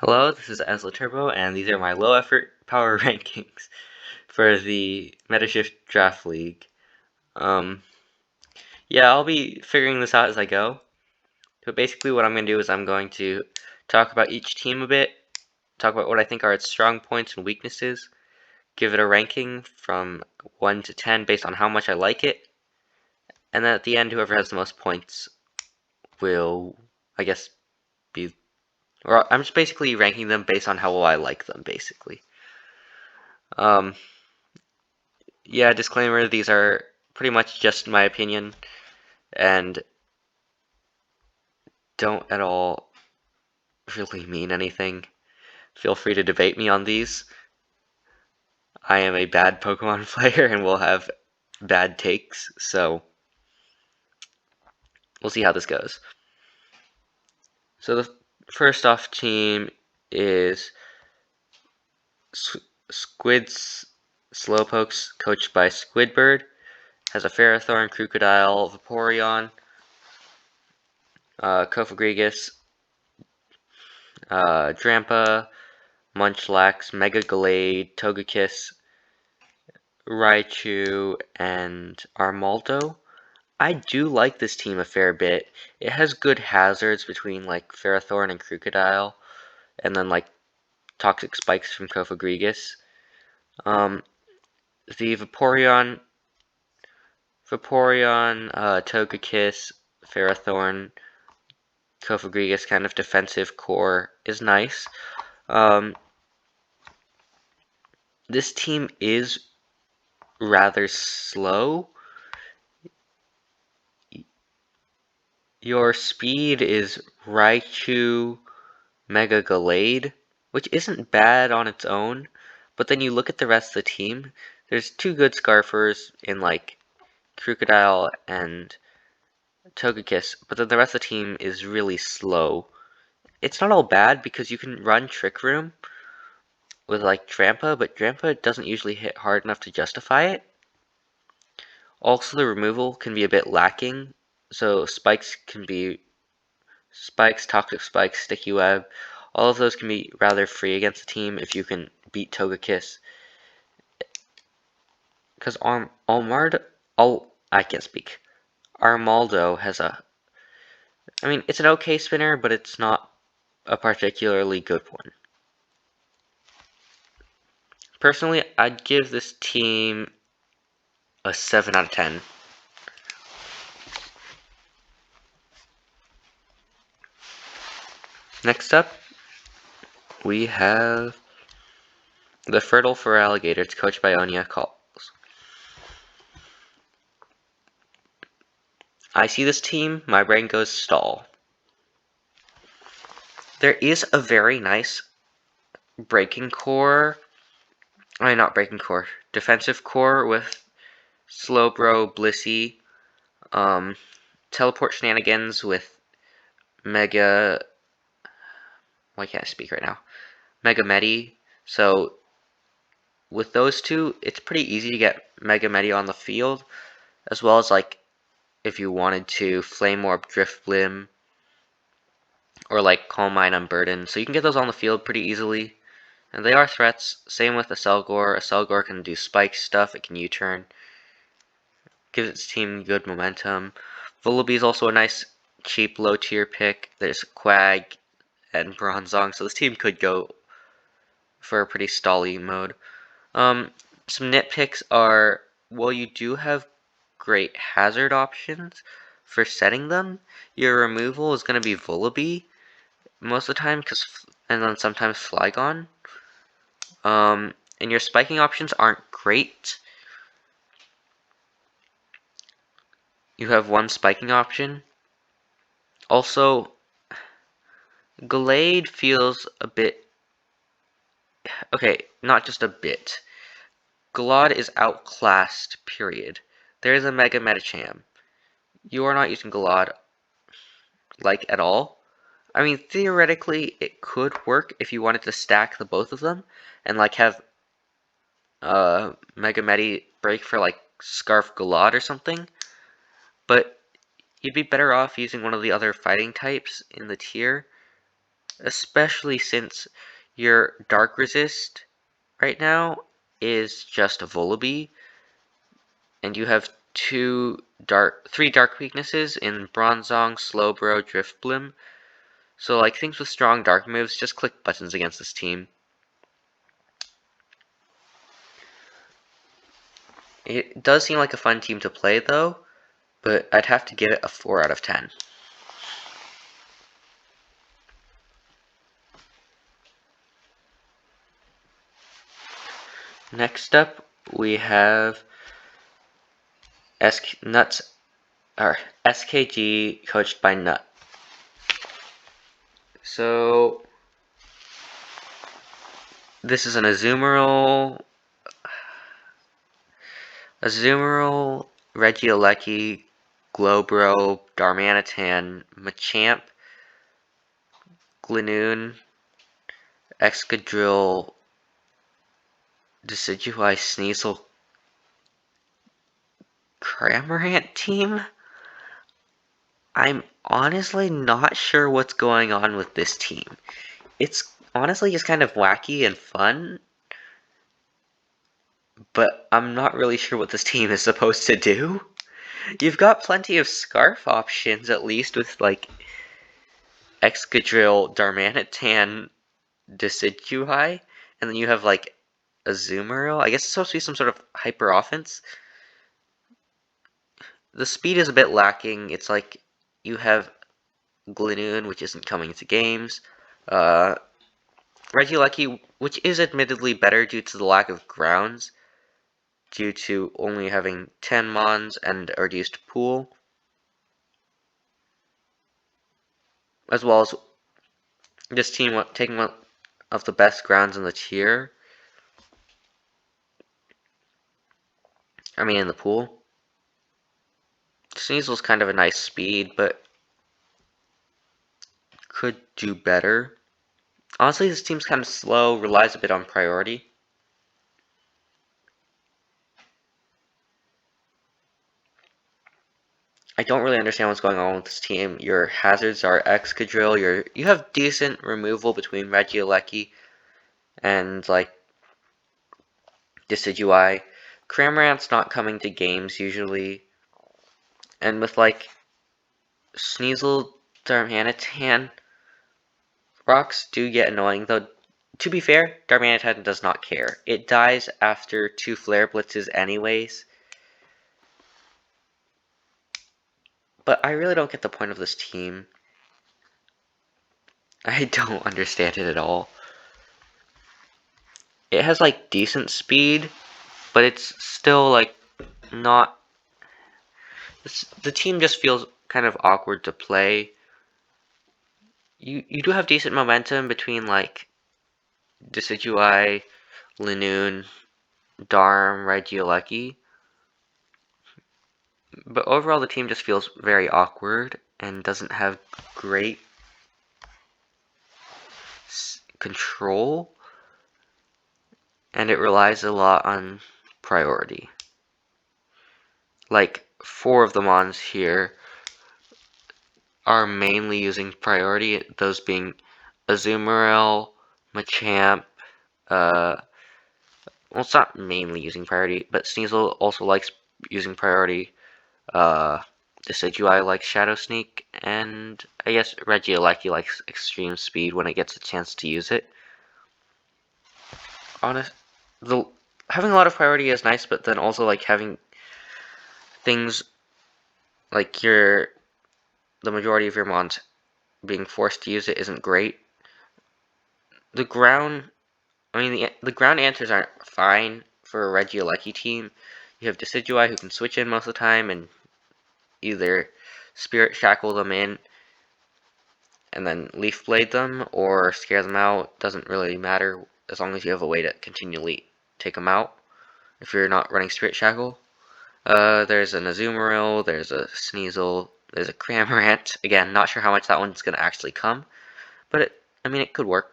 Hello, this is Asla Turbo, and these are my low effort power rankings for the Metashift Draft League. Yeah, I'll be figuring this out as I go. But basically, what I'm going to do is I'm going to talk about each team a bit, talk about what I think are its strong points and weaknesses, give it a ranking from 1 to 10 based on how much I like it, and then at the end, whoever has the most points will, I guess, be. Or I'm just basically ranking them based on how well I like them, basically. Um, Yeah, disclaimer, these are pretty much just my opinion and don't at all really mean anything. Feel free to debate me on these. I am a bad Pokemon player and will have bad takes, so we'll see how this goes. So the first off team is Squid's Slowpokes, coached by Squidbird. Has a Ferrothorn, Crocodile, Vaporeon, Kofagrigus, Drampa, Munchlax, Mega Gallade, Togekiss, Raichu, and Armaldo. I do like this team a fair bit. It has good hazards between like Ferrothorn and Crocodile, and then like Toxic Spikes from Kofagrigus. The Vaporeon, Togekiss, Ferrothorn, Kofagrigus kind of defensive core is nice. This team is rather slow. Your speed is Raichu Mega Gallade, which isn't bad on its own, but then you look at the rest of the team, there's two good Scarfers in like Crocodile and Togekiss, but then the rest of the team is really slow. It's not all bad because you can run Trick Room with like Drampa, but Drampa doesn't usually hit hard enough to justify it. Also, the removal can be a bit lacking, so Spikes, Toxic Spikes, Sticky Web, all of those can be rather free against the team if you can beat Togekiss. Because I can't speak. Armaldo has it's an okay spinner, but it's not a particularly good one. Personally, I'd give this team a 7 out of 10. Next up, we have the Fertile for Alligators, coached by Onya Calls. I see this team, my brain goes stall. There is a very nice breaking core. Not breaking core. Defensive core with Slowbro, Blissey, Teleport Shenanigans with Mega. Why can't I speak right now? Mega Medi. So with those two, it's pretty easy to get Mega Medi on the field, as well as like if you wanted to Flame Orb, Drift Blim, or like Calm Mind, Unburden. So you can get those on the field pretty easily. And they are threats. Same with Acelgor. Acelgor can do spike stuff. It can U-turn. Gives its team good momentum. Vullaby is also a nice, cheap, low-tier pick. There's Quag and Bronzong, so this team could go for a pretty stally mode. Some nitpicks are, well, you do have great hazard options for setting them. Your removal is going to be Vullaby most of the time, and then sometimes Flygon. And your spiking options aren't great. You have one spiking option. Also, Gallade feels a bit... Okay, not just a bit. Galad is outclassed, period. There is a Mega Medicham. You are not using Galad, like, at all. I mean, theoretically, it could work if you wanted to stack the both of them, and, like, have Mega Medi break for, like, Scarf Galad or something. But you'd be better off using one of the other fighting types in the tier. especially since your Dark Resist right now is just a Volibee, and you have three dark weaknesses in Bronzong, Slowbro, Driftblim. So like things with strong dark moves, just click buttons against this team. It does seem like a fun team to play though, but I'd have to give it a 4 out of 10. Next up, we have SKG coached by Nut. So this is an Azumarill, Regieleki, Glowbro, Darmanitan, Machamp, Glenoon, Excadrill, Decidueye, Sneasel, Cramorant team? I'm honestly not sure what's going on with this team. It's honestly just kind of wacky and fun, but I'm not really sure what this team is supposed to do. You've got plenty of Scarf options, at least, with like Excadrill, Darmanitan, Decidueye, and then you have like Azumarill. I guess it's supposed to be some sort of hyper offense. The speed is a bit lacking. It's like you have Glenoon, which isn't coming to games. Regieleki, which is admittedly better due to the lack of grounds, due to only having 10 Mons and a reduced pool, as well as this team taking one of the best grounds in the tier. I mean, in the pool. Sneasel's kind of a nice speed, but could do better. Honestly, this team's kind of slow, relies a bit on priority. I don't really understand what's going on with this team. Your hazards are Excadrill, you have decent removal between Regieleki and like Decidueye. Cramorant's not coming to games usually. And with like Sneasel, Darmanitan, rocks do get annoying, though to be fair, Darmanitan does not care. It dies after 2 Flare Blitzes anyways. But I really don't get the point of this team. I don't understand it at all. It has like decent speed, but it's still like not... the team just feels kind of awkward to play. You do have decent momentum between like Decidueye, Linoon, Darm, Regieleki. But overall the team just feels very awkward and doesn't have great control. And it relies a lot on priority. Like 4 of the Mons here are mainly using priority, those being Azumarill, Machamp, well, it's not mainly using priority, but Sneasel also likes using priority. Decidueye likes Shadow Sneak, and I guess Regieleki likes Extreme Speed when it gets a chance to use it. Having a lot of priority is nice, but then also like having things like the majority of your Mons being forced to use it isn't great. The ground answers aren't fine for a Regieleki team. You have Decidueye who can switch in most of the time and either Spirit Shackle them in and then Leaf Blade them, or scare them out. Doesn't really matter as long as you have a way to continually take them out if you're not running Spirit Shackle. There's an Azumarill, there's a Sneasel, there's a Cramorant. Again, not sure how much that one's going to actually come, but it could work.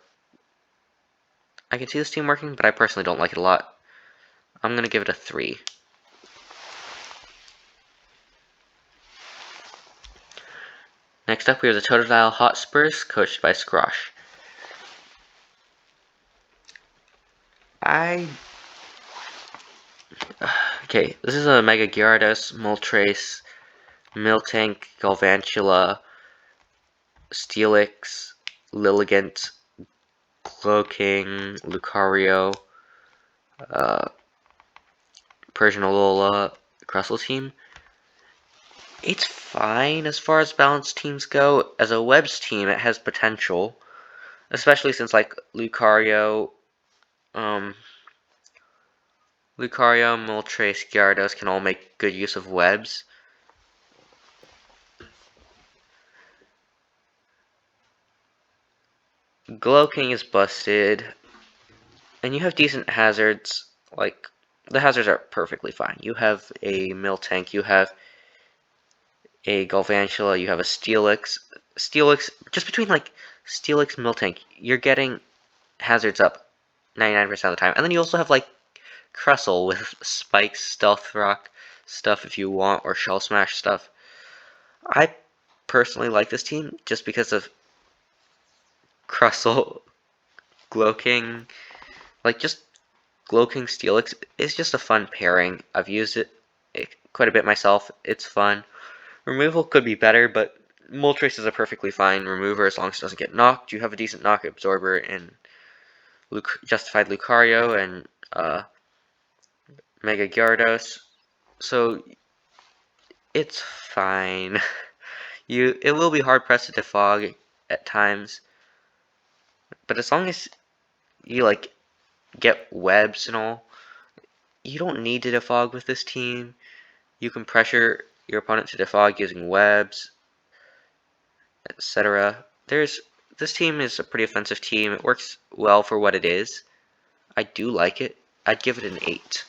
I can see this team working, but I personally don't like it a lot. I'm going to give it a 3. Next up, we have the Totodile Hot Spurs, coached by Scrosh. Okay, this is a Mega Gyarados, Moltres, Miltank, Galvantula, Steelix, Lilligant, Cloaking, Lucario, Persian Alola, Crustle team. It's fine as far as balanced teams go. As a Webs team, it has potential, especially since like Lucario, Moltres, Gyarados can all make good use of webs. King is busted, and you have decent hazards. Like, the hazards are perfectly fine. You have a Miltank, you have a Galvantula, you have a Steelix. Steelix, just between like Steelix and Miltank, you're getting hazards up 99% of the time. And then you also have like Crustle with Spikes, Stealth Rock stuff if you want, or Shell Smash stuff. I personally like this team just because of Crustle, King. Like, just King Steelix is just a fun pairing. I've used it quite a bit myself. It's fun. Removal could be better, but Moltres is a perfectly fine remover as long as it doesn't get knocked. You have a decent knock absorber in Justified Lucario and Mega Gyarados, so it's fine. It will be hard pressed to defog at times, but as long as you like get webs and all, you don't need to defog with this team. You can pressure your opponent to defog using webs, etc. This team is a pretty offensive team. It works well for what it is. I do like it. I'd give it an 8.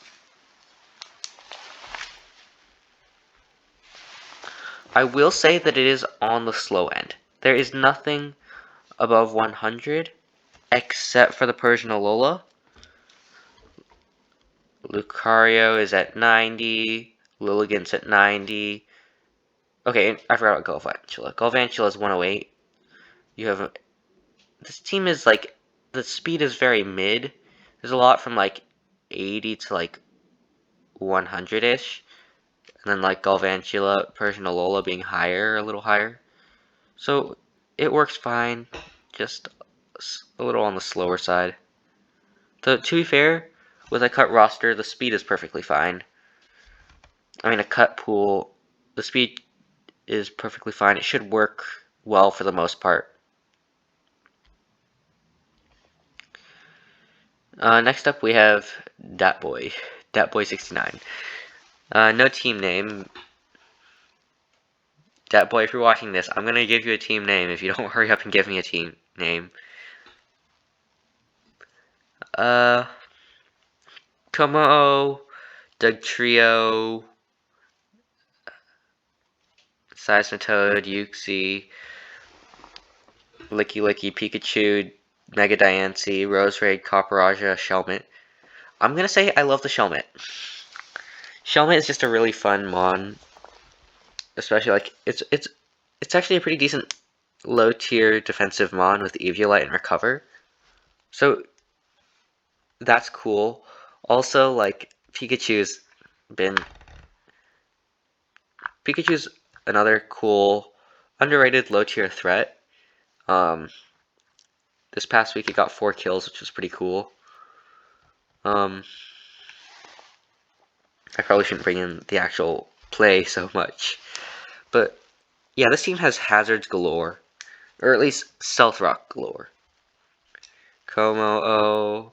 I will say that it is on the slow end. There is nothing above 100 except for the Persian Alola. Lucario is at 90. Lilligant's at 90. Okay, I forgot about Galvantula. Galvantula is 108. You have this team is like, the speed is very mid. There's a lot from like 80 to like 100-ish. And then like Galvantula, Persian Alola being higher, a little higher. So it works fine, just a little on the slower side. To be fair, with a cut roster, the speed is perfectly fine. I mean, a cut pool, the speed is perfectly fine. It should work well for the most part. Next up, we have Datboy. Datboy69. No team name. Datboy, if you're watching this, I'm going to give you a team name if you don't hurry up and give me a team name. Como, Dugtrio, Seismitoad, Uxie, Licky, Pikachu, Mega Diancie, Roserade, Copperaja, Shelmet. I'm gonna say I love the Shelmet. Shelmet is just a really fun mon. Especially like it's actually a pretty decent low tier defensive mon with Eviolite and Recover. So that's cool. Also, like Pikachu's another cool underrated low tier threat. This past week it got 4 kills, which was pretty cool. I probably shouldn't bring in the actual play so much. But yeah, this team has hazards galore. Or at least stealth rock galore. Como-o,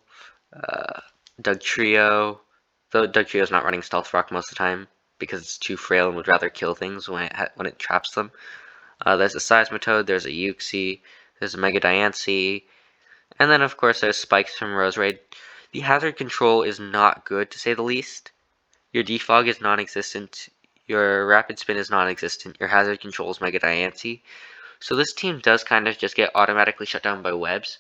Dugtrio. Though Dugtrio's not running stealth rock most of the time because it's too frail and would rather kill things when it traps them. There's a Seismitoad, there's a Uxie, there's a Mega Diancie, and then of course there's Spikes from Roserade. The hazard control is not good, to say the least. Your defog is non-existent, your rapid spin is non-existent, your hazard control is Mega Diancie. So this team does kind of just get automatically shut down by webs.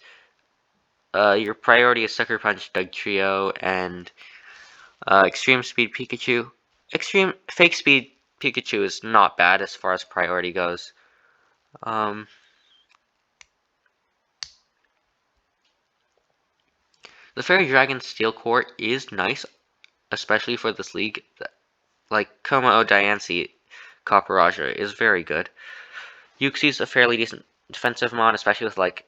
Your priority is Sucker Punch, Dugtrio, and Extreme Speed Pikachu. Extreme Fake Speed Pikachu is not bad as far as priority goes. The Fairy Dragon Steel Core is nice, especially for this league. Like Como Diancie Copperajah is very good. Uxie's a fairly decent defensive mon, especially with like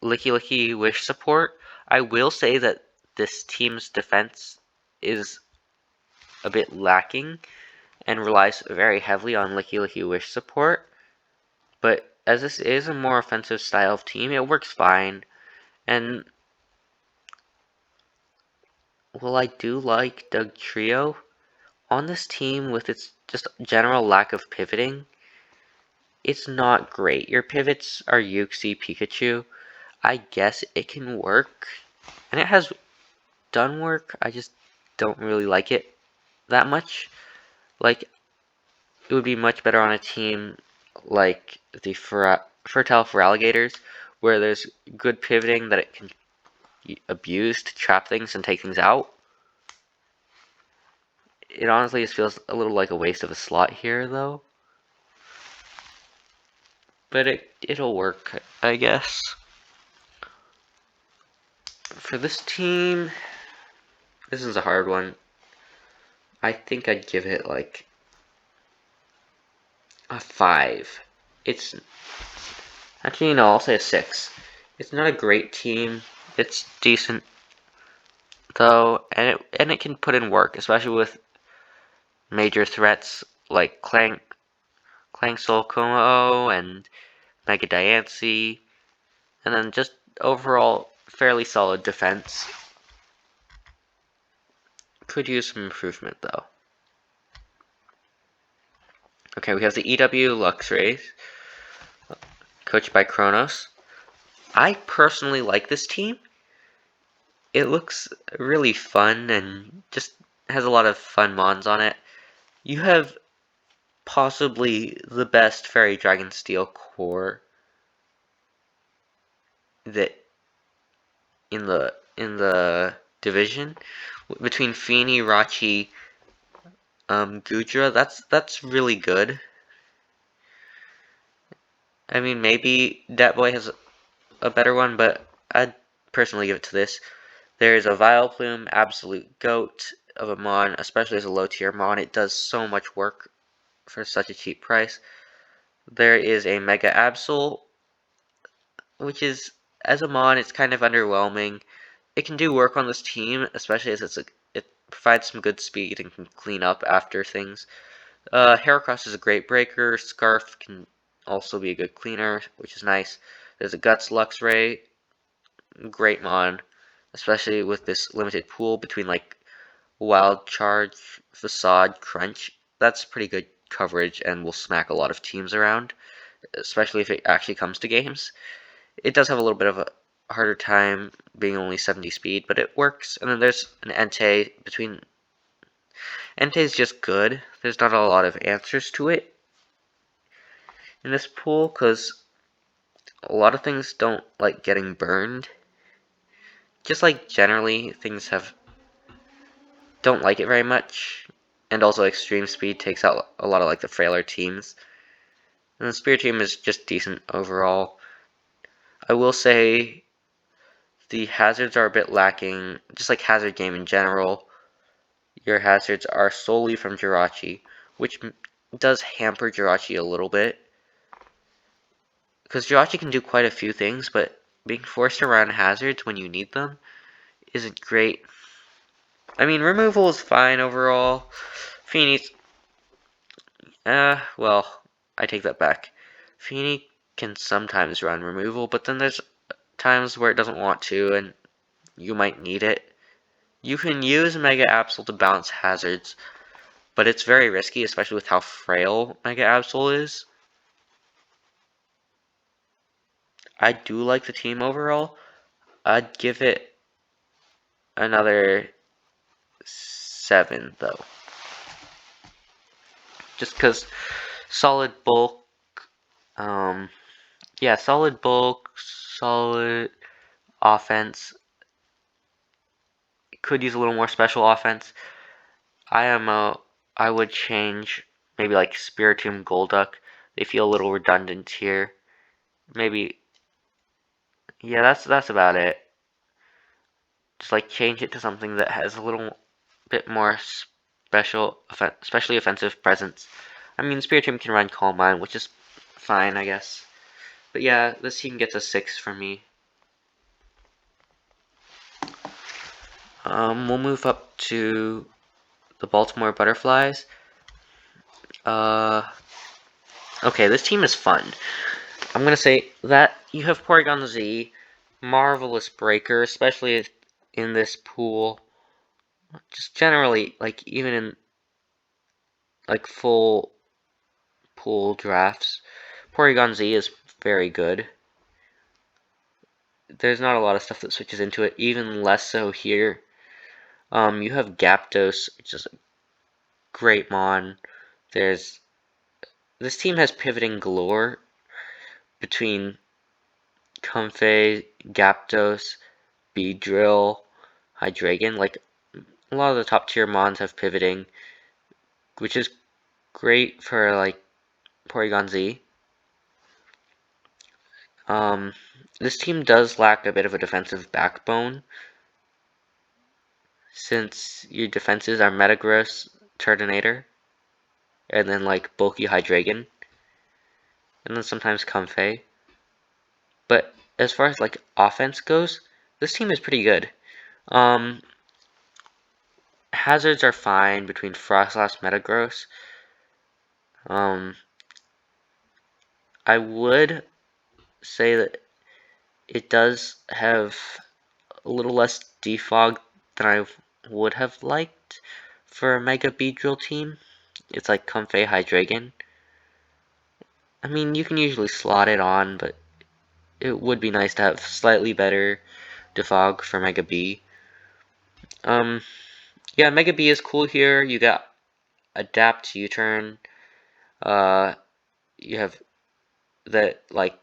Licky Licky Wish support. I will say that this team's defense is a bit lacking and relies very heavily on Licky Licky Wish support. But as this is a more offensive style of team, it works fine. And while I do like Doug Trio, on this team with its just general lack of pivoting, it's not great. Your pivots are Uxie, Pikachu. I guess it can work, and it has done work. I just don't really like it that much. Like, it would be much better on a team like the Fertile Feraligators, where there's good pivoting that it can abuse to trap things and take things out. It honestly just feels a little like a waste of a slot here, though. But it'll work, I guess. For this team, this is a hard one. I think I'd give it like a 5. It's actually, no, I'll say a 6. It's not a great team. It's decent though, and it can put in work, especially with major threats like Clank Soul Como and Mega Diancie, and then just overall fairly solid defense. Could use some improvement though. Okay, we have the EW Lux Race, coached by Kronos. I personally like this team. It looks really fun and just has a lot of fun mons on it. You have possibly the best Fairy Dragon Steel core that in the division between Feeny, Rachi, Gudra. That's really good. I mean, maybe Dat Boy has a better one, but I'd personally give it to this. There's a Vileplume, absolute goat of a mon, especially as a low tier mon. It does so much work for such a cheap price. There is a Mega Absol, which is, as a mon, it's kind of underwhelming. It can do work on this team, especially as it provides some good speed and can clean up after things. Heracross is a great breaker. Scarf can also be a good cleaner, which is nice. There's a Guts Lux Ray, great mon, especially with this limited pool between like Wild Charge, Facade, Crunch. That's pretty good coverage and will smack a lot of teams around, especially if it actually comes to games. It does have a little bit of a harder time being only 70 speed, but it works. And then there's an Entei between. Entei's just good. There's not a lot of answers to it in this pool because a lot of things don't like getting burned. Just like generally things don't like it very much, and also extreme speed takes out a lot of like the frailer teams. And the Spear team is just decent overall. I will say the hazards are a bit lacking, just like hazard game in general. Your hazards are solely from Jirachi, which does hamper Jirachi a little bit. Because Jirachi can do quite a few things, but being forced to run hazards when you need them isn't great. I mean, removal is fine overall. Feeny, well, I take that back. Feeny can sometimes run removal, but then there's times where it doesn't want to, and you might need it. You can use Mega Absol to bounce hazards, but it's very risky, especially with how frail Mega Absol is. I do like the team overall. I'd give it another 7, though. Just because solid bulk, yeah, solid bulk, solid offense. Could use a little more special offense. I would change maybe like Spiritomb Golduck. They feel a little redundant here. Maybe, yeah, that's about it. just like change it to something that has a little bit more especially offensive presence. I mean, Spiritomb can run Calm Mind, which is fine, I guess. But yeah, this team gets a 6 from me. We'll move up to the Baltimore Butterflies. Okay, this team is fun. I'm gonna say that you have Porygon Z, Marvelous Breaker, especially in this pool. Just generally, like, even in, like, full pool drafts, Porygon Z is very good. There's not a lot of stuff that switches into it, even less so here. You have Gyapdos, which is a great mon. This team has pivoting galore between Comfey, Gyapdos, Beedrill, Hydreigon. Like, a lot of the top tier mons have pivoting, which is great for, like, Porygon Z. This team does lack a bit of a defensive backbone, since your defenses are Metagross, Turtonator, and then, like, bulky Hydreigon, and then sometimes Comfey. But as far as, like, offense goes, this team is pretty good. Hazards are fine between Froslass, Metagross. I would say that it does have a little less defog than I would have liked for a Mega Beedrill team. It's like Comfey Hydreigon. I mean, you can usually slot it on, but it would be nice to have slightly better defog for Mega B. Yeah, Mega B is cool here. You got Adapt, U-Turn. You have that, like,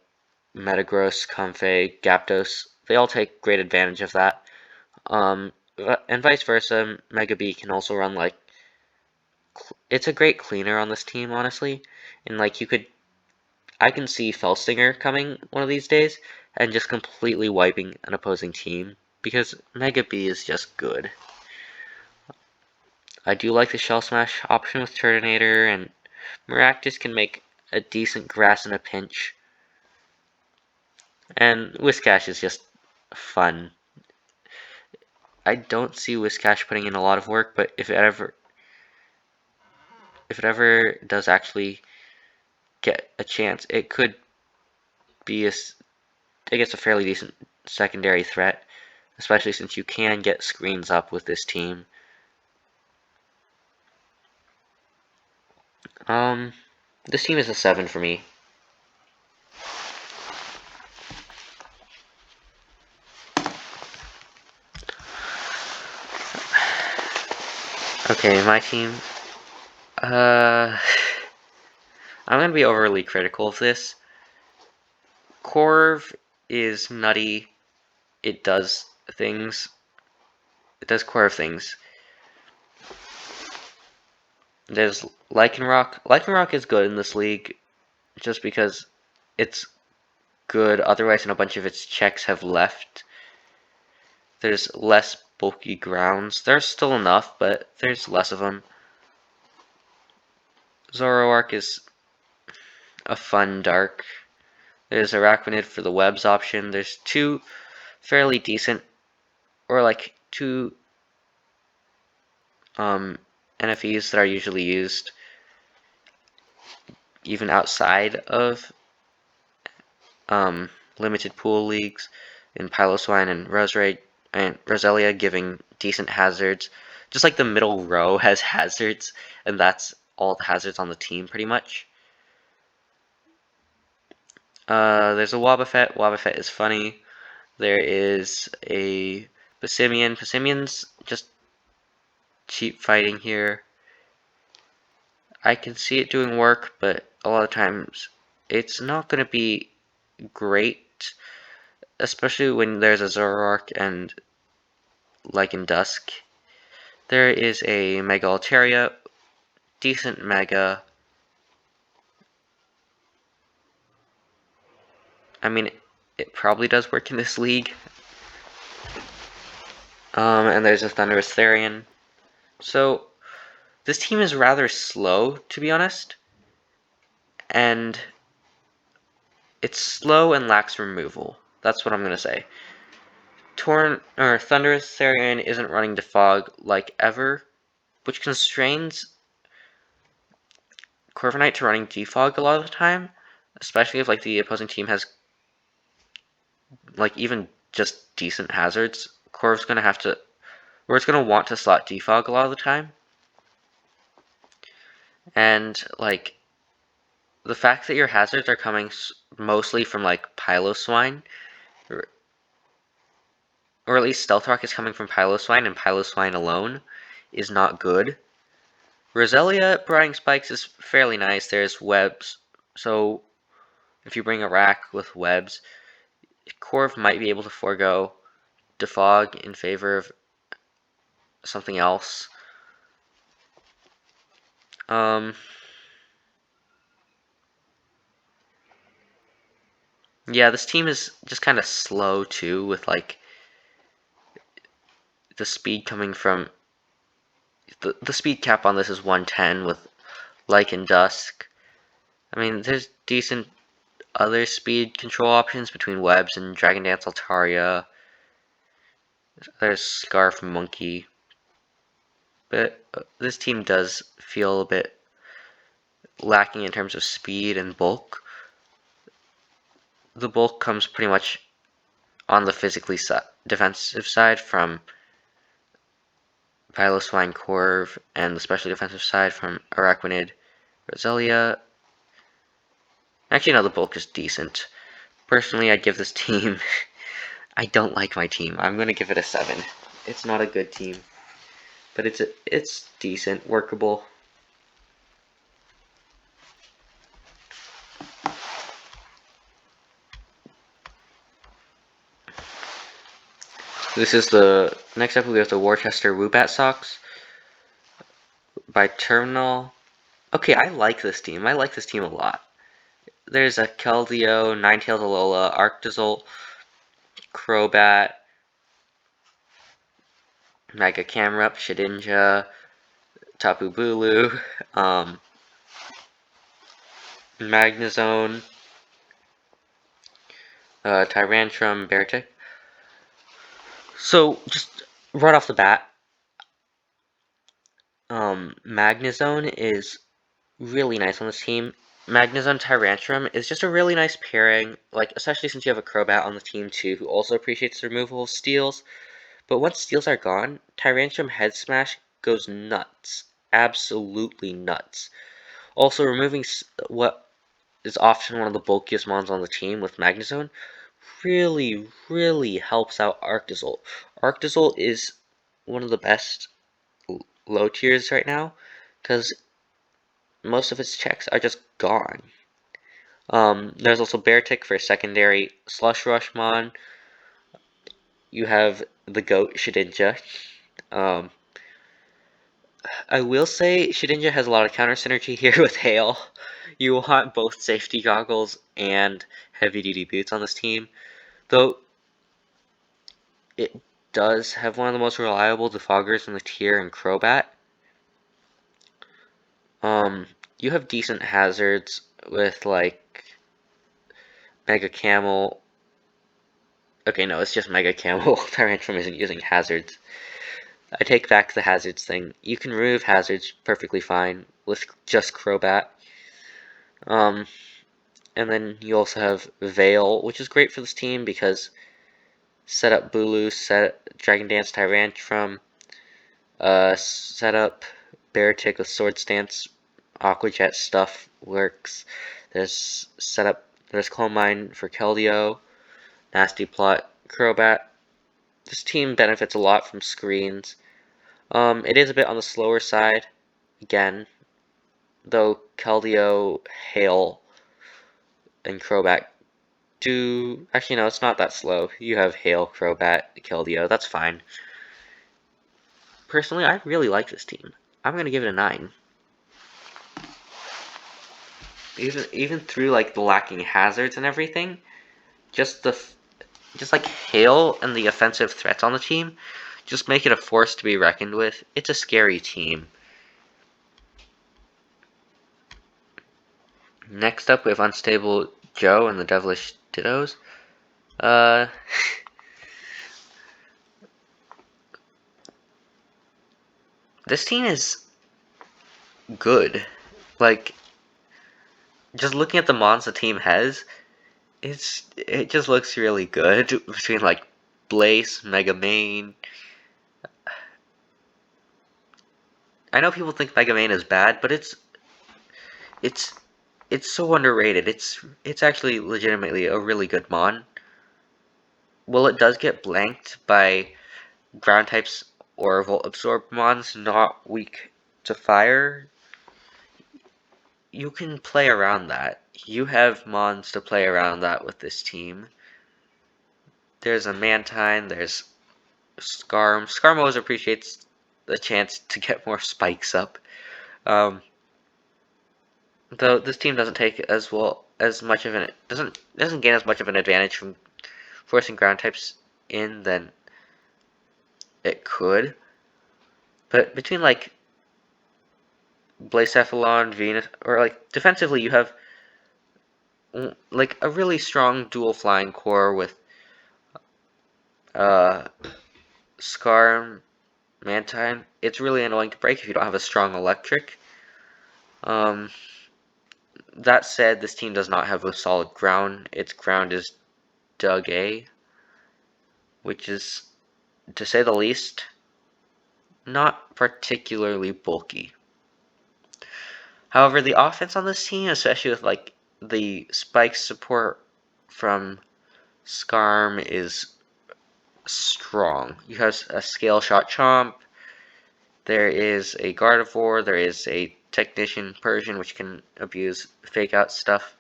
Metagross, Comfey, Gyapdos. They all take great advantage of that. And vice versa, Mega B can also run, like, it's a great cleaner on this team, honestly. And, like, I can see Felstinger coming one of these days and just completely wiping an opposing team, because Mega B is just good. I do like the Shell Smash option with Turtonator, and Maractus can make a decent grass in a pinch. And Whiscash is just fun. I don't see Whiscash putting in a lot of work, but if it ever does actually get a chance, it could be I guess, a fairly decent secondary threat, especially since you can get screens up with this team. This team is a 7 for me. Okay, my team. I'm gonna be overly critical of this. Corv is nutty. It does things. It does Corv things. There's Lycanroc. Lycanroc is good in this league, just because it's good. Otherwise, and a bunch of its checks have left. There's less bulky grounds. There's still enough, but there's less of them. Zoroark is a fun dark. There's Araquanid for the webs option. There's two fairly decent, or like two NFEs that are usually used even outside of limited pool leagues in Piloswine and Roselia, giving decent hazards. Just like the middle row has hazards, and that's all the hazards on the team pretty much. There's a Wobbuffet. Wobbuffet is funny. There is a Passimian. Passimian's just cheap fighting here. I can see it doing work, but a lot of times it's not going to be great, especially when there's a Zoroark and like in Dusk. There is a Mega Altaria, decent Mega. I mean, it probably does work in this league. And there's a Thunderous Therian. So this team is rather slow, to be honest. And it's slow and lacks removal. That's what I'm going to say. Thunderous Therian isn't running Defog like ever, which constrains Corviknight to running Defog a lot of the time, especially if like the opposing team has like even just decent hazards. Corv's gonna have to, or it's gonna want to slot Defog a lot of the time, and like the fact that your hazards are coming mostly from like Piloswine, or at least Stealth Rock is coming from Piloswine and Piloswine alone, is not good. Roselia providing spikes is fairly nice. There's webs, so if you bring a rack with webs, Corv might be able to forego Defog in favor of something else. Yeah, this team is just kind of slow too, with like the speed coming from the speed cap on this is 110 with Like and Dusk. I mean, there's decent other speed control options between Webs and Dragon Dance Altaria. There's Scarf Monkey. But this team does feel a bit lacking in terms of speed and bulk. The bulk comes pretty much on the physically defensive side from Piloswine Corv, and the specially defensive side from Araquanid, Roselia. Actually, no, the bulk is decent. Personally, I'd give this team... I don't like my team. I'm going to give it a 7. It's not a good team, but it's decent, workable. This is the... Next up, we have the Warchester Woobat Sox by Terminal. Okay, I like this team. I like this team a lot. There's a Keldeo, Ninetales Alola, Arctozolt, Crobat, Mega Camerupt, Shedinja, Tapu Bulu, Magnezone, Tyrantrum, Beartic. So, just right off the bat, Magnezone is really nice on this team. Magnezone Tyrantrum is just a really nice pairing, like, especially since you have a Crobat on the team too, who also appreciates the removal of steals. But once steals are gone, Tyrantrum Head Smash goes nuts. Absolutely nuts. Also, removing what is often one of the bulkiest mons on the team with Magnezone really helps out Arctozolt. Arctozolt is one of the best low tiers right now, because most of its checks are just gone. There's also Beartic for secondary Slush Rush mon. You have the GOAT Shedinja. I will say Shedinja has a lot of counter synergy here with Hail. You want both safety goggles and heavy duty boots on this team, though it does have one of the most reliable defoggers in the tier in Crobat. You have decent hazards with like Mega Camel. Okay, no, it's just Mega Camel. Tyrantrum isn't using hazards. I take back the hazards thing. You can remove hazards perfectly fine with just Crobat. And then you also have Veil, which is great for this team because set up Bulu, set Dragon Dance Tyrantrum, set up Beartic with Sword Stance, Aqua Jet stuff works. There's Clone Mine for Keldeo, Nasty Plot, Crobat. This team benefits a lot from screens. It is a bit on the slower side, again, though Keldeo, Hail, and Crobat do... Actually, no, it's not that slow. You have Hail, Crobat, Keldeo, that's fine. Personally, I really like this team. I'm going to give it a 9. Even through, like, the lacking hazards and everything, just like Hail and the offensive threats on the team just make it a force to be reckoned with. It's a scary team. Next up, we have Unstable Joe and the Devilish Dittos. This team is good. Like, just looking at the mons the team has, it just looks really good between like Blaze, Mega Main. I know people think Mega Main is bad, but it's so underrated. It's actually legitimately a really good mon. Well, it does get blanked by ground types or Volt Absorb mons not weak to fire. You can play around that. You have mons to play around that with this team. There's a Mantine, there's Scarm. Scarm always appreciates the chance to get more spikes up. Though this team doesn't take as much of an doesn't gain as much of an advantage from forcing ground types in than it could. But between like Blacephalon, Venus, or like defensively, you have like a really strong dual flying core with Scarm, Mantine. It's really annoying to break if you don't have a strong electric. That said, this team does not have a solid ground. Its ground is Doug A, which is, to say the least, not particularly bulky. However, the offense on this team, especially with like the spike support from Scarm, is strong. You have a Scale Shot Chomp, there is a Gardevoir, there is a Technician Persian, which can abuse fake out stuff.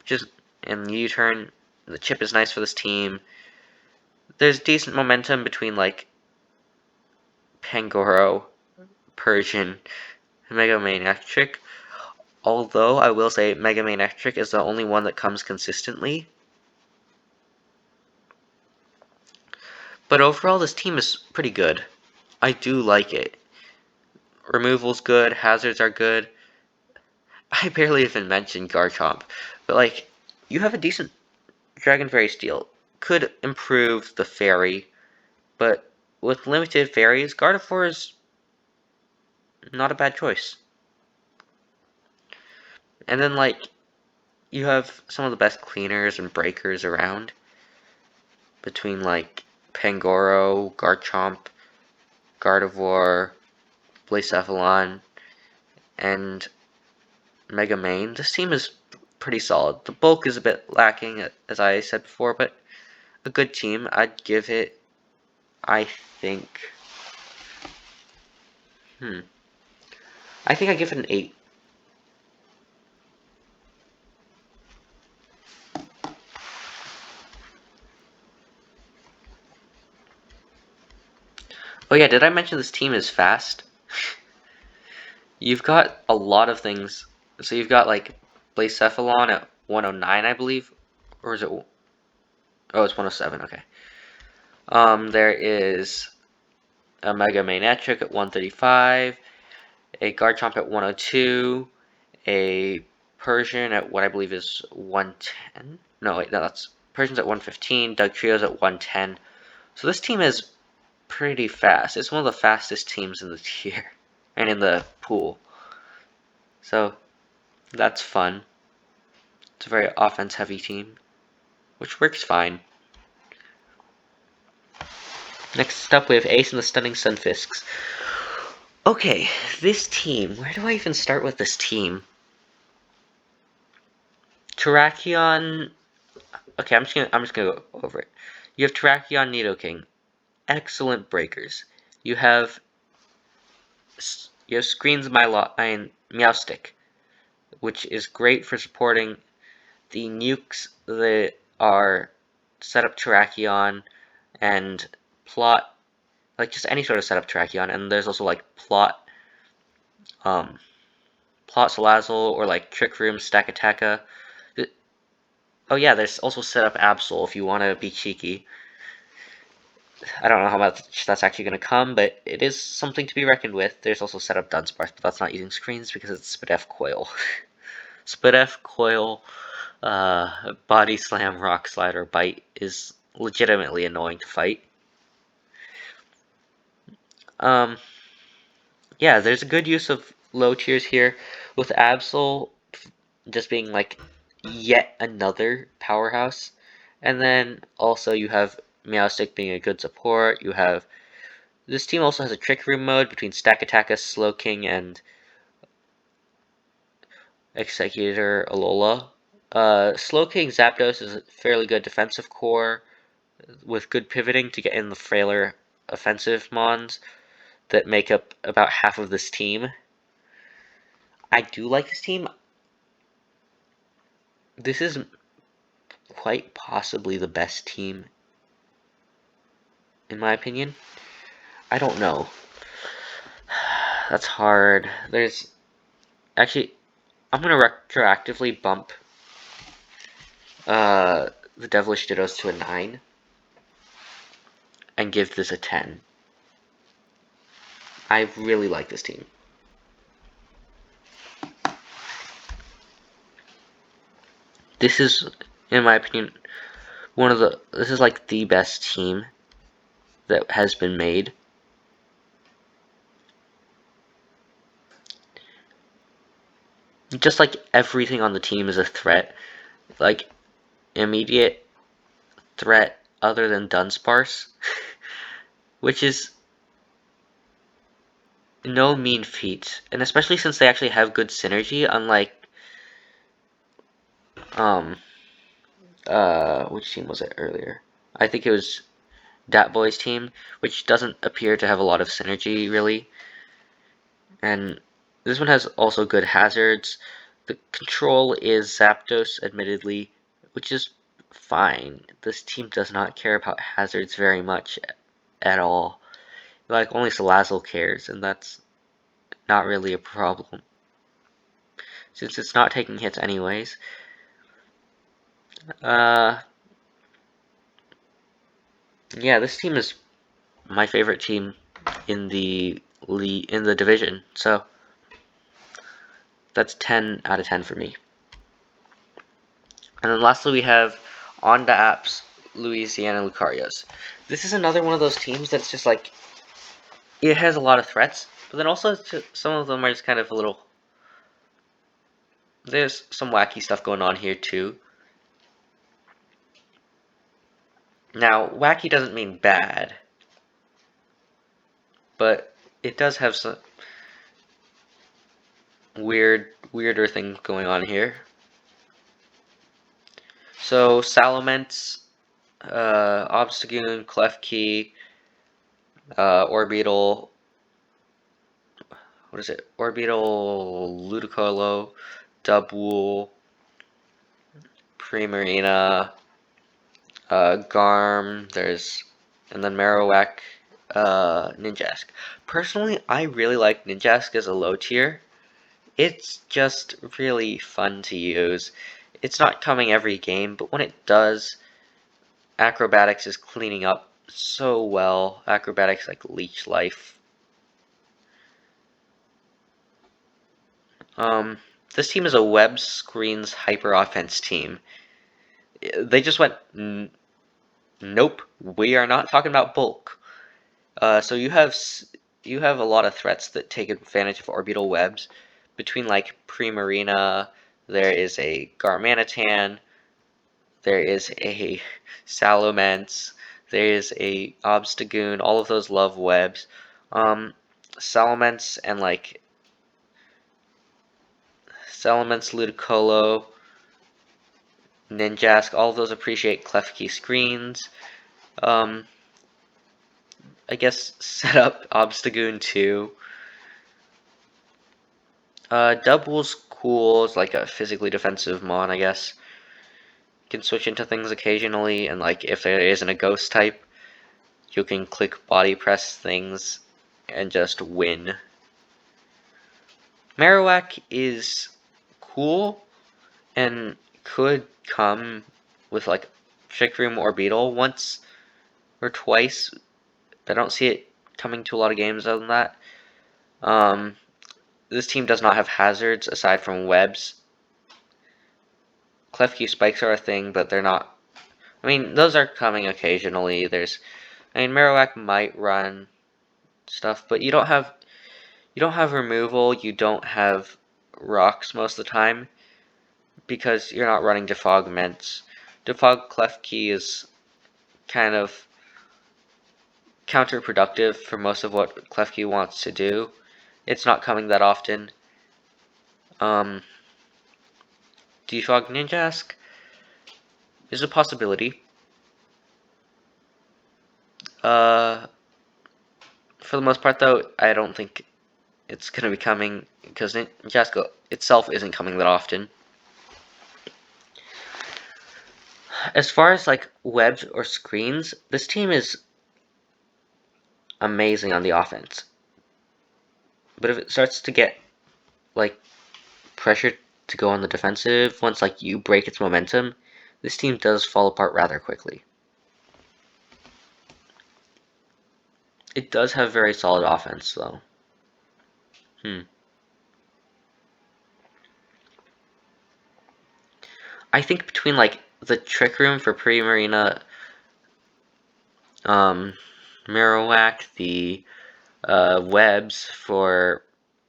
Just in U-turn, the chip is nice for this team. There's decent momentum between like Pangoro, Persian, and Mega Manectric. Although I will say Mega Manectric is the only one that comes consistently. But overall, this team is pretty good. I do like it. Removal's good, hazards are good. I barely even mentioned Garchomp, but like, you have a decent Dragon Fairy Steel. Could improve the Fairy, but with limited fairies, Gardevoir is not a bad choice. And then like, you have some of the best cleaners and breakers around. Between like Pangoro, Garchomp, Gardevoir, Blacephalon, and Mega Main. This team is pretty solid. The bulk is a bit lacking, as I said before, but a good team. I'd give it, I think, I think I give it an 8. Oh yeah, did I mention this team is fast? You've got a lot of things. So you've got like Blacephalon at 109, I believe, or is it? Oh, it's 107. Okay. There is a Mega Manectric at 135, a Garchomp at 102, a Persian at what I believe is 110. No, wait, no, that's Persian's at 115. Dugtrio's at 110. So this team is pretty fast. It's one of the fastest teams in the tier and in the pool. So that's fun. It's a very offense-heavy team, which works fine. Next up, we have Ace and the Stunning Sunfisks. Okay, this team. Where do I even start with this team? Terrakion. Okay, I'm just gonna go over it. You have Terrakion, Nidoking, excellent breakers. You have Screens Meowstic, which is great for supporting the nukes that are setup Terrakion and plot, like just any sort of setup Terrakion. And there's also like plot Salazzle or like Trick Room, Stakataka. Oh yeah, there's also setup Absol if you want to be cheeky. I don't know how much that's actually going to come, but it is something to be reckoned with. There's also setup Dunsparce, but that's not using screens because it's Spadef Coil. Spadef Coil, Body Slam, Rock Slide, or Bite is legitimately annoying to fight. Yeah, there's a good use of low tiers here, with Absol just being like yet another powerhouse. And then also you have Meowstic being a good support. You have this team also has a Trick Room mode between Stack Attacka, Slowking, and Executor Alola. Slowking Zapdos is a fairly good defensive core with good pivoting to get in the frailer offensive mons that make up about half of this team. I do like this team. This is quite possibly the best team, in my opinion. I don't know. That's hard. There's actually, I'm gonna retroactively bump the Devilish Dittos to a 9 and give this a 10. I really like this team. This is, in my opinion, this is like the best team that has been made. Just like everything on the team is a threat. Like, immediate threat other than Dunsparce, which is no mean feat, and especially since they actually have good synergy, unlike which team was it earlier? I think it was Dat Boy's team, which doesn't appear to have a lot of synergy really. And this one has also good hazards. The control is Zapdos, admittedly, which is fine. This team does not care about hazards very much at all. Like, only Salazzle cares, and that's not really a problem, since it's not taking hits anyways. Yeah, this team is my favorite team in the division, so that's 10 out of 10 for me. And then lastly we have Onda Apps, Louisiana Lucarios. This is another one of those teams that's just like, it has a lot of threats, but then also some of them are just kind of a little, there's some wacky stuff going on here too. Now, wacky doesn't mean bad, but it does have some weirder things going on here. So Salamence, Obstagoon, Klefki, Orbital, what is it? Orbital, Ludicolo, Dubwool, Primarina, Garm, and then Marowak, Ninjask. Personally, I really like Ninjask as a low tier. It's just really fun to use. It's not coming every game, but when it does, Acrobatics is cleaning up so well. Acrobatics like Leech Life. This team is a web screens hyper offense team. They just went, nope, we are not talking about bulk. So you have a lot of threats that take advantage of orbital webs. Between like Primarina, there is a Garmanitan, there is a Salamence, there is a Obstagoon. All of those love webs. Salamence, Ludicolo, Ninjask, all of those appreciate Klefki screens. I guess set up Obstagoon too. Dubwool's cool. It's like a physically defensive mon, I guess. You can switch into things occasionally, and like if there isn't a ghost type, you can click body press things and just win. Marowak is cool and could come with like Trick Room or Beetle once or twice I don't see it coming to a lot of games other than that. This team does not have hazards aside from webs. Klefki spikes are a thing, but they're not. I mean, those are coming occasionally. Marowak might run stuff, but you don't have removal. You don't have rocks most of the time because you're not running Defogments. Defog Klefki is kind of counterproductive for most of what Klefki wants to do. It's not coming that often. Defog Ninjask is a possibility. For the most part, though, I don't think it's going to be coming because Ninjask itself isn't coming that often. As far as like webs or screens, this team is amazing on the offense. But if it starts to get like pressure to go on the defensive, once like you break its momentum, this team does fall apart rather quickly. It does have very solid offense though. I think between like the Trick Room for Pre-Marina, Marowak, the webs for,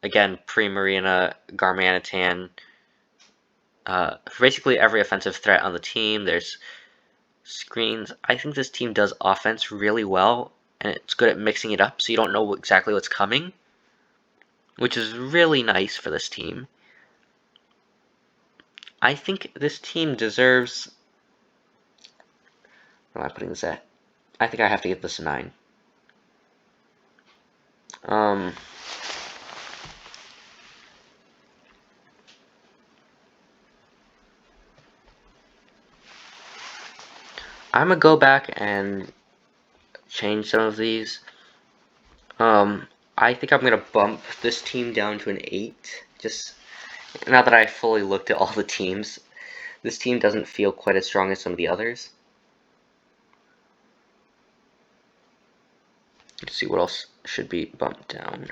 again, Pre-Marina, Garmanitan, for basically every offensive threat on the team, there's screens. I think this team does offense really well, and it's good at mixing it up so you don't know exactly what's coming, which is really nice for this team. I think this team deserves... What am I putting this at? I think I have to give this a 9. I'm gonna go back and change some of these. I think I'm gonna bump this team down to an 8. Just now that I fully looked at all the teams, this team doesn't feel quite as strong as some of the others. Let's see what else should be bumped down.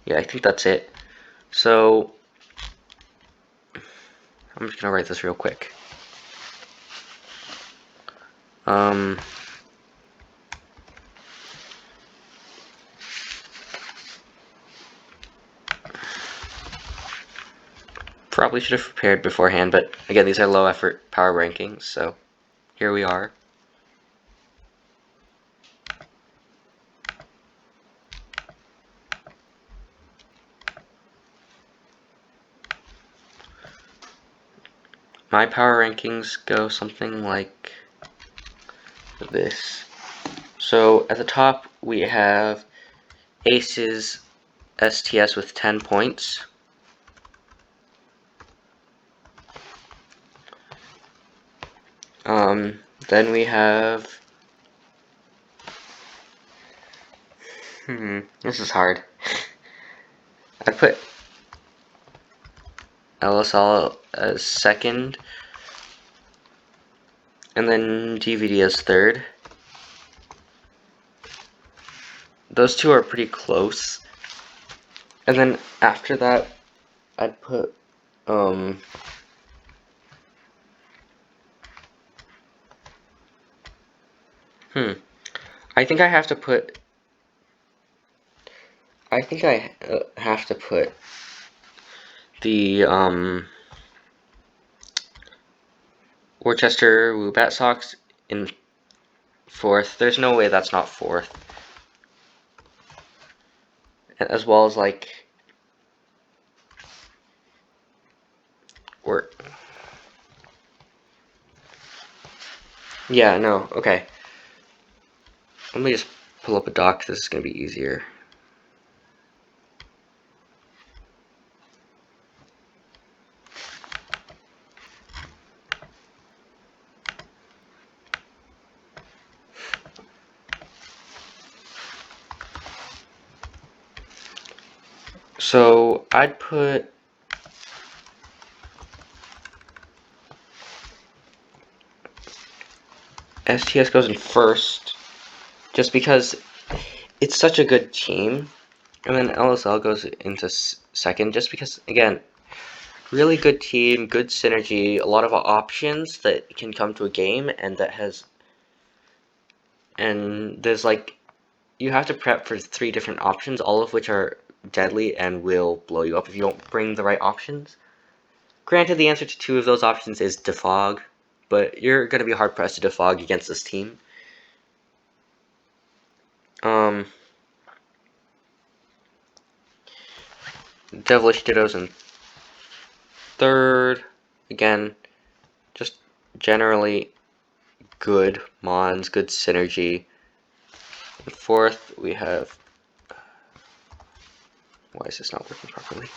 Yeah, I think that's it. So, I'm just gonna write this real quick. Probably should have prepared beforehand, but again, these are low effort power rankings, so here we are. My power rankings go something like this. So at the top we have Aces STS with 10 points. Then we have this is hard. I put LSL as second, and then DVD as third. Those two are pretty close. And then after that, I'd put I think I have to put the Warchester Woobat Sox in fourth. There's no way that's not fourth. As well as like yeah, no, okay. Let me just pull up a doc. This is gonna be easier. So I'd put STS goes in first, just because it's such a good team, and then LSL goes into second, just because, again, really good team, good synergy, a lot of options that can come to a game, and there's like, you have to prep for 3 different options, all of which are deadly and will blow you up if you don't bring the right options. Granted, the answer to 2 of those options is defog, but you're going to be hard pressed to defog against this team. Devilish Dittos in third. Again, just generally good mons, good synergy. In fourth, we have. Why is this not working properly?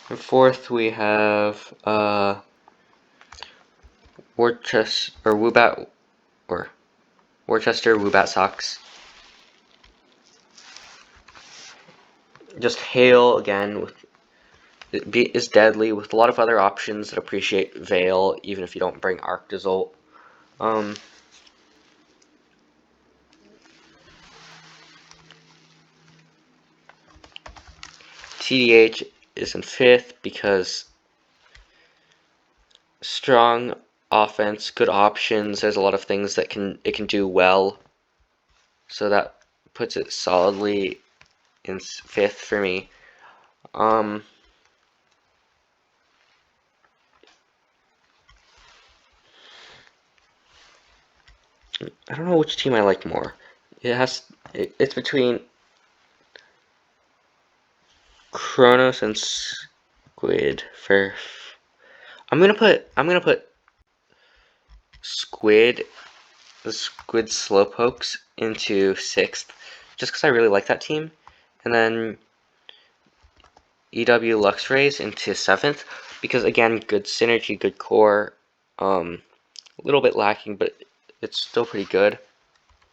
In fourth, we have Warchester or Woobat or Warchester Woobat Sox. Just Hail again with is deadly with a lot of other options that appreciate Veil even if you don't bring Arctazult. TDH is in fifth because strong offense, good options. There's a lot of things that it can do well, so that puts it solidly in fifth for me. I don't know which team I like more. It's between Kronos and Squid for. I'm gonna put the Squid Slowpokes into sixth, just because I really like that team, and then EW Lux Race into seventh, because again, good synergy, good core, a little bit lacking, but it's still pretty good.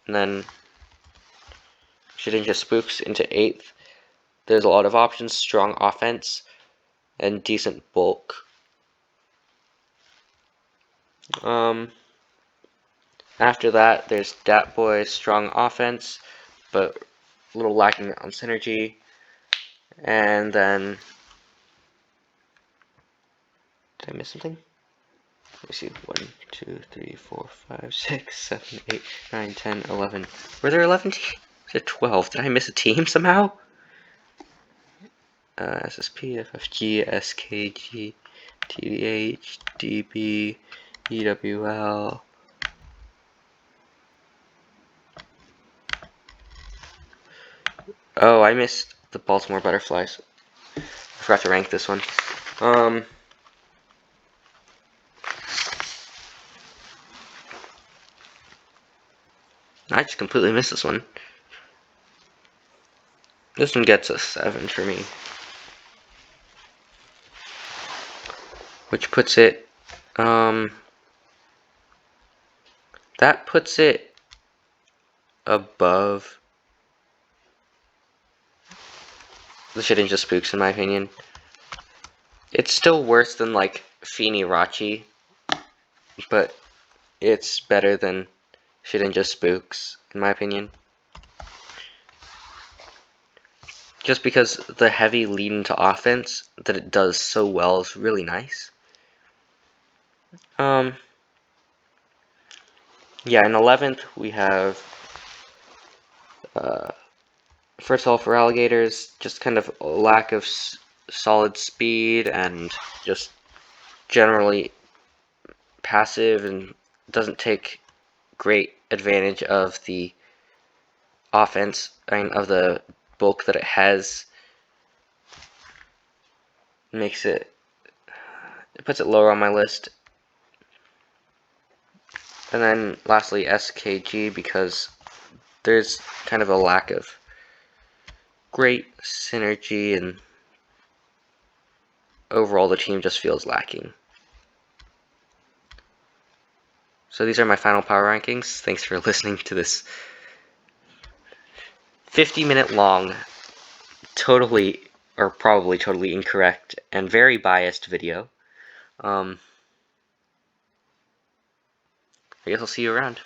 And then Shedinja Spooks into eighth. There's a lot of options, strong offense, and decent bulk. After that, there's Dat Boy, strong offense, but a little lacking on synergy. And then, did I miss something? Let me see. 1, 2, 3, 4, 5, 6, 7, 8, 9, 10, 11. Were there 11 teams? Was it 12? Did I miss a team somehow? SSP, FFG, SKG, TDH, DB, EWL. Oh, I missed the Baltimore Butterflies. I forgot to rank this one. I just completely missed this one. This one gets a 7 for me. Which puts it, that puts it above the Shedinja Spooks in my opinion. It's still worse than like Feeny Rachi, but it's better than Shedinja Spooks in my opinion. Just because the heavy lead into offense that it does so well is really nice. Yeah, in 11th we have, first of all, for Alligators, just kind of a lack of solid speed and just generally passive and doesn't take great advantage of the offense, of the bulk that it has. It puts it lower on my list. And then lastly, SKG, because there's kind of a lack of great synergy and overall the team just feels lacking. So these are my final power rankings. Thanks for listening to this 50-minute long, totally, or probably totally incorrect, and very biased video. I guess I'll see you around.